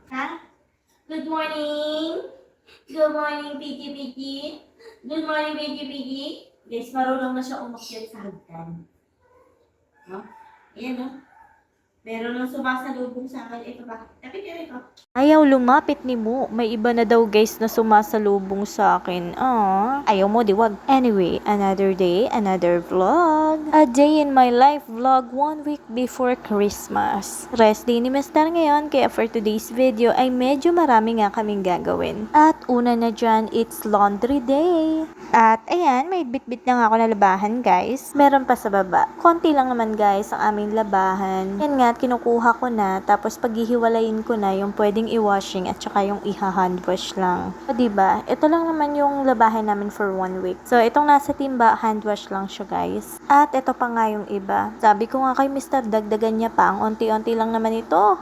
Ha? Good morning. Good morning, Piki Piki. Good morning, Piki Piki. Guys, marunong na siya umakyat sa hagdan. No? Ayan, no? Meron nang sumasalubong sa akin. Ito ba? Tapit ka rito. Ayaw lumapit ni Mo. May iba na daw guys na sumasalubong sa akin. Ayaw mo, di wag. Anyway, another day, another vlog. A day in my life vlog 1 week before Christmas. Rest day ni Mr. ngayon, kaya for today's video ay medyo marami nga kaming gagawin. At una na dyan, it's laundry day. At ayan, may bit-bit na nga ako na labahan guys. Meron pa sa baba. Konti lang naman guys ang aming labahan. Yan nga, kinukuha ko na. Tapos paghihiwalayin ko na yung pwedeng i-washing at saka yung i-hand wash lang. O diba? Ito lang naman yung labahan namin for 1 week. So itong nasa timba, hand wash lang siya guys. At ito pa nga yung iba. Sabi ko nga kay Mr. Dagdagan niya pa. Ang unti-unti lang naman ito.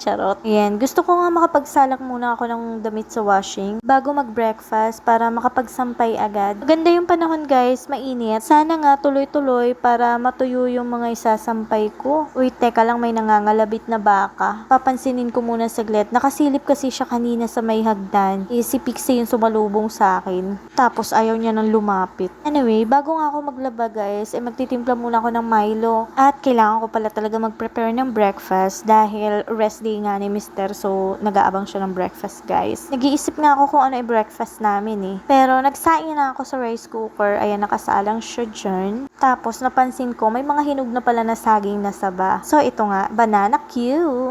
Charot. Ayan, gusto ko nga makapagsalak muna ako ng damit sa washing bago mag-breakfast para makapagsampay agad. Maganda yung panahon guys, mainit. Sana nga tuloy-tuloy para matuyo yung mga isasampay ko. Uy, teka lang, may nangangalabit na baka. Papansinin ko muna saglit. Nakasilip kasi siya kanina sa may hagdan. Si Pixie yung sumalubong sa akin. Tapos ayaw niya nang lumapit. Anyway, bago nga ako maglaba guys, magtitimpla muna ako ng Milo. At kailangan ko pala talaga mag-prepare ng breakfast dahil rest day nga ni Mr. So, nag-aabang siya ng breakfast, guys. Nag-iisip nga ako kung ano i-breakfast namin eh. Pero, nagsaing na ako sa rice cooker. Ayan, nakasalang siya dyan. Tapos, napansin ko, may mga hinog na pala na saging na saba. So, ito nga, banana Q.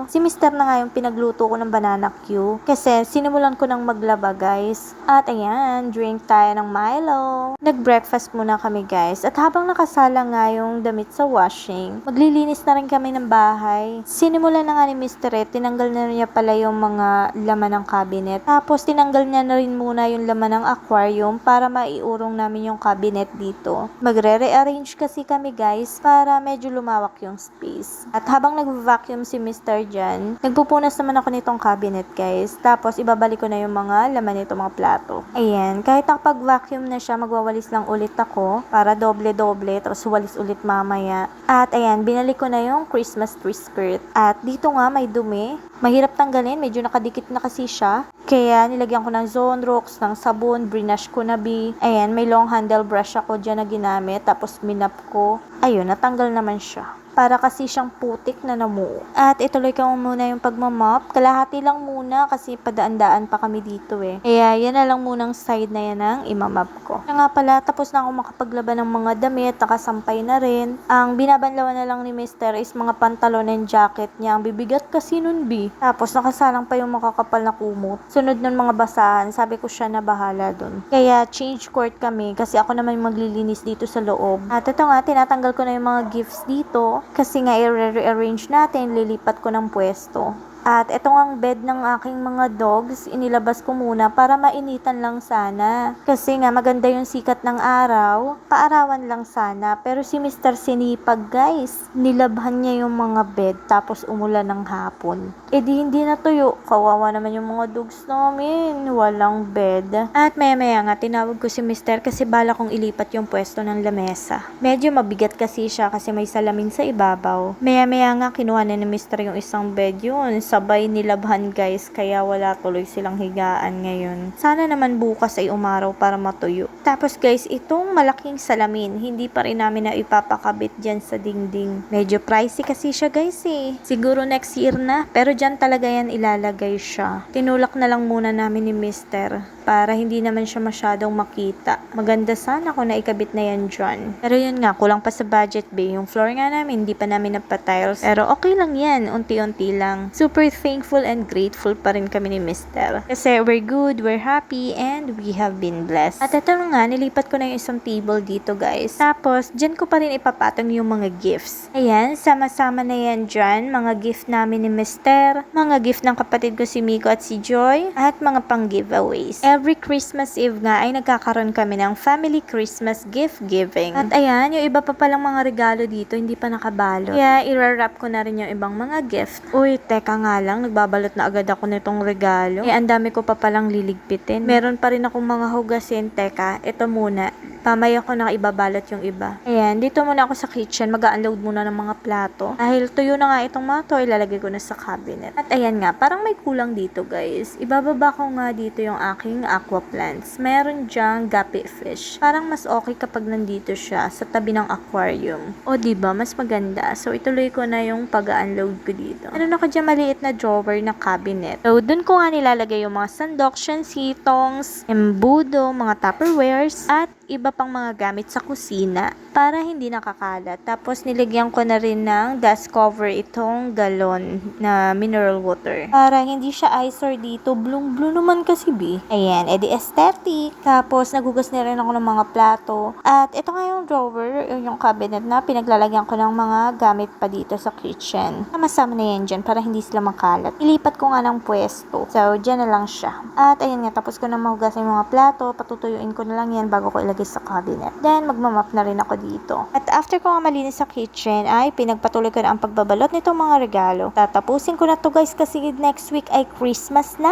Si Mr. na nga yung pinagluto ko ng banana Q. Kasi, sinimulan ko ng maglaba, guys. At, ayan, drink tayo ng Milo. Nag-breakfast muna kami, guys. At habang nakasala nga yung damit sa washing, maglilinis na rin kami ng bahay. Sinimulan na nga ni Mr. Tinanggal na niya pala yung mga laman ng cabinet. Tapos, tinanggal niya na rin muna yung laman ng aquarium para maiurong namin yung cabinet dito. Magre-rearrange kasi kami guys para medyo lumawak yung space. At habang nag-vacuum si Mr. dyan, nagpupunas naman ako nitong cabinet guys. Tapos, ibabalik ko na yung mga laman nito mga plato. Ayan, kahit nakapag-vacuum na siya, magwawalis lang ulit ako para doble-doble. Tapos, walis ulit mamaya. At ayan, binalik ko na yung Christmas tree skirt. At dito nga, may dumi. Mahirap tanggalin, medyo nakadikit na kasi siya. Kaya nilagyan ko ng Zonrox, ng sabon, brinash ko na bi. Ayan, may long handle brush ako dyan na ginamit. Tapos minap ko. Ayun, natanggal naman siya. Para kasi siyang putik na namuo. At ituloy ko muna yung pagmamop. Kalahati lang muna kasi padaan-daan pa kami dito eh. Kaya yan na lang munang side na yan ang imamap ko. Kaya nga pala, tapos na ako makapaglaba ng mga damit, nakasampay na rin. Ang binabanlawan na lang ni Mr. is mga pantalon and jacket niya. Ang bibigat kasi nun bi. Tapos nakasalang pa yung makakapal na kumot. Sunod nun mga basahan, sabi ko siya na bahala dun. Kaya change court kami kasi ako naman maglilinis dito sa loob. At ito nga, tinatanggal ko na yung mga gifts dito. Kasi nga i-rearrange natin, lilipat ko ng pwesto. At ito ang bed ng aking mga dogs, inilabas ko muna para mainitan lang sana. Kasi nga maganda yung sikat ng araw, paarawan lang sana. Pero si Mr. Sinipag guys, nilabhan niya yung mga bed tapos umulan ng hapon. E di hindi natuyo, kawawa naman yung mga dogs namin, walang bed. At maya nga tinawag ko si Mr. kasi bala kong ilipat yung pwesto ng lamesa. Medyo mabigat kasi siya kasi may salamin sa ibabaw. Maya nga kinuha na ni Mr. yung isang bed yun. Sabay nilabhan guys, kaya wala tuloy silang higaan ngayon. Sana naman bukas ay umaraw para matuyo. Tapos guys, itong malaking salamin, hindi pa rin namin na ipapakabit dyan sa dingding. Medyo pricey kasi siya guys eh. Siguro next year na, pero dyan talaga yan ilalagay siya. Tinulak na lang muna namin ni Mr. para hindi naman siya masyadong makita. Maganda sana kung naikabit na yan dyan. Pero yun nga, kulang pa sa budget be. Yung floor nga namin, hindi pa namin napatiles. Pero okay lang yan, unti-unti lang. Super thankful and grateful pa rin kami ni Mr. Kasi we're good, we're happy, and we have been blessed. At ito nga, nilipat ko na yung isang table dito guys. Tapos, dyan ko pa rin ipapatong yung mga gifts. Ayan, sama-sama na yan dyan. Mga gift namin ni Mr. Mga gift ng kapatid ko si Miko at si Joy. At mga pang giveaways. Every Christmas Eve nga ay nagkakaroon kami ng family Christmas gift giving. At ayan, yung iba pa palang mga regalo dito, hindi pa nakabalot. Kaya, i-wrap ko na rin yung ibang mga gift. Uy, teka nga lang, nagbabalot na agad ako nitong regalo. Ang dami ko pa palang liligpitin. Meron pa rin akong mga hugasin. Teka, ito muna. Mamaya ko na ibabalot yung iba. Ayan, dito muna ako sa kitchen. Mag-unload muna ng mga plato. Dahil tuyo na nga itong mga to, ilalagay ko na sa cabinet. At ayan nga, parang may kulang dito guys. Ibababa ko nga dito yung aking aqua plants. Meron dyang guppy fish. Parang mas okay kapag nandito siya sa tabi ng aquarium. O diba, mas maganda. So ituloy ko na yung pag-unload ko dito. Ano na ko dyan maliit na drawer na cabinet. So dun ko nga nilalagay yung mga sandok, shensitongs, embudo, mga tupperwares, at iba pang mga gamit sa kusina para hindi nakakalat. Tapos nilagyan ko na rin ng dust cover itong galon na mineral water. Para hindi siya eyesore dito. Blue naman kasi bi. Ayan, edi aesthetic. Tapos nagugas na rin ako ng mga plato. At ito nga yung drawer, yung cabinet na pinaglalagyan ko ng mga gamit pa dito sa kitchen. Sama-sama na yan dyan para hindi sila makalat. Ilipat ko nga ng pwesto. So, dyan na lang siya. At ayan nga, tapos ko na mahugas yung mga plato. Patutuyuin ko na lang yan bago ko ilagay sa cabinet. Then, magmamap na rin ako dito. At after ko nga malinis sa kitchen, ay pinagpatuloy ko na ang pagbabalot nitong mga regalo. Tatapusin ko na to guys kasi next week ay Christmas na.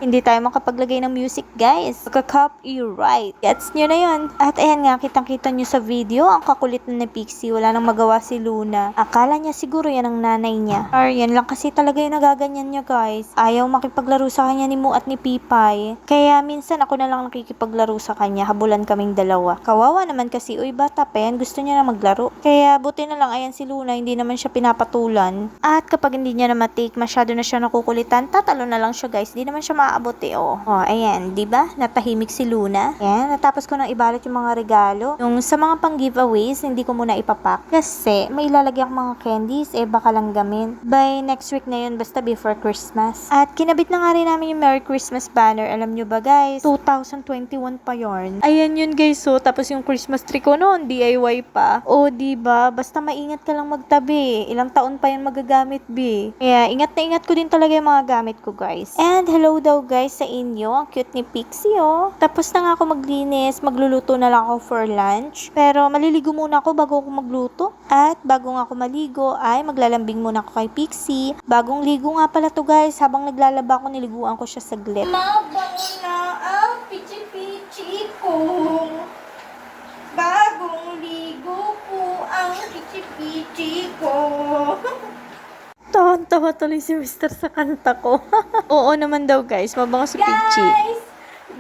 Hindi tayo makapaglagay ng music guys. Magka-copyright. Gets nyo na yun. At ayan nga, kitang-kita nyo sa video, ang kakulit na ni Pixie. Wala nang magawa si Luna. Akala niya siguro yan ang nanay niya. Or yan lang kasi talaga yung nagaganyan niya guys. Ayaw makipaglaro sa kanya ni Mu at ni Pipay. Kaya minsan ako na lang nakikipaglaro sa kanya. Habulan kaming dalawa. Kawawa naman kasi, uy bata pa yan. Gusto niya na maglaro. Kaya buti na lang ayan si Luna. Hindi naman siya pinapatulan. At kapag hindi niya na matake, masyado na siya nakukulitan. Tatalo na lang siya guys. Hindi naman siya maaabot eh. Oh, ayan. Diba? Natahimik si Luna. Ayan. Natapos ko nang ibalot yung mga regalo. Yung sa mga pang giveaways, hindi ko muna ipapak. Kasi may ilalagay akong mga candies. Baka lang gamin. By next week na yun. Basta before Christmas. At kinabit na nga rin namin yung Merry Christmas banner. Alam nyo ba guys? 2021 pa yarn. Ayan yun guys. So, tapos yung Christmas tree ko noon, DIY pa. O, diba? Basta maingat ka lang magtabi. Ilang taon pa yan magagamit, bi. Kaya, ingat na ingat ko din talaga yung mga gamit ko, guys. And, hello daw guys sa inyo. Ang cute ni Pixie, oh. Tapos na nga ako maglinis. Magluluto na lang ako for lunch. Pero, maliligo muna ako bago ako magluto. At, bago nga ako maligo, ay maglalambing muna ako kay Pixie. Bagong ligo nga pala to guys. Habang naglalaba ako, niliguan ko siya saglit. Mabango na ang pichi-pichi ko. Bagong ligo po ang pichi-pichi ko. Tawa-tawa tuloy si Mr. sa kanta ko. Oo naman daw guys, mabango si Pichi. Guys,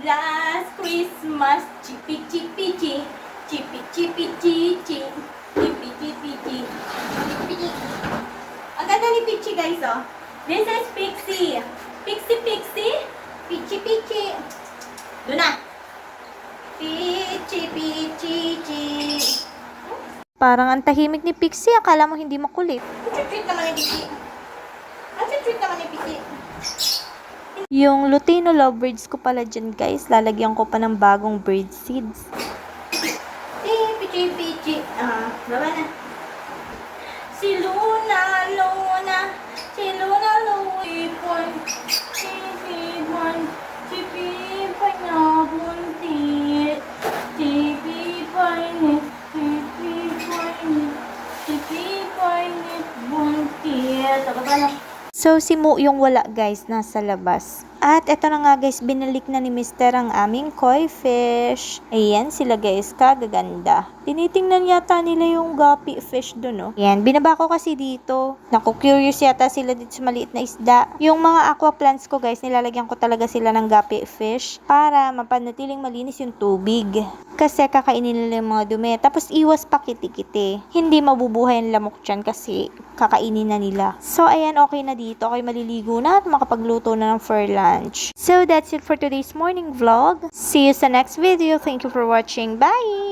last Christmas, chipi-chipi-chi. Chipi-chipi-chi-chi. Chipi-chipi-chi. Chipi-chi. Ang ganda ni Pichi guys, oh. This is Pixie. Pixie. Pichi-pichi. Doon na. Pichi-pichi-chi. Parang ang tahimik ni Pixie, akala mo hindi makulit. Ang sweet naman ni Pichi. Ang sweet naman ni Pichi. Yung Lutino lovebirds ko pala dyan guys, lalagyan ko pa ng bagong bird seeds. Pichi-pichi. Baba na. Si Luna. Si Luna, Ipon. Si Pipon. Si Pipay na buntit. Si Pipay ni. Si Pipay ni. Si Pipay ni buntit. Baba na. So, si Mu yung wala guys, nasa labas. At eto na nga guys, binalik na ni Mr. ang aming koi fish. Ayan sila guys, kagaganda. Tinitingnan yata nila yung guppy fish dun, no? Ayan, binaba ko kasi dito. Naku, curious yata sila dito sa maliit na isda. Yung mga aqua plants ko guys, nilalagyan ko talaga sila ng guppy fish para mapanatiling malinis yung tubig. Kasi kakainin nila yung mga dumi. Tapos iwas pa kiti-kiti. Hindi mabubuhay ang lamok dyan kasi kakainin na nila. So, ayan, okay na dito. Okay, maliligo na at makapagluto na ng for lunch. So, that's it for today's morning vlog. See you sa next video. Thank you for watching. Bye!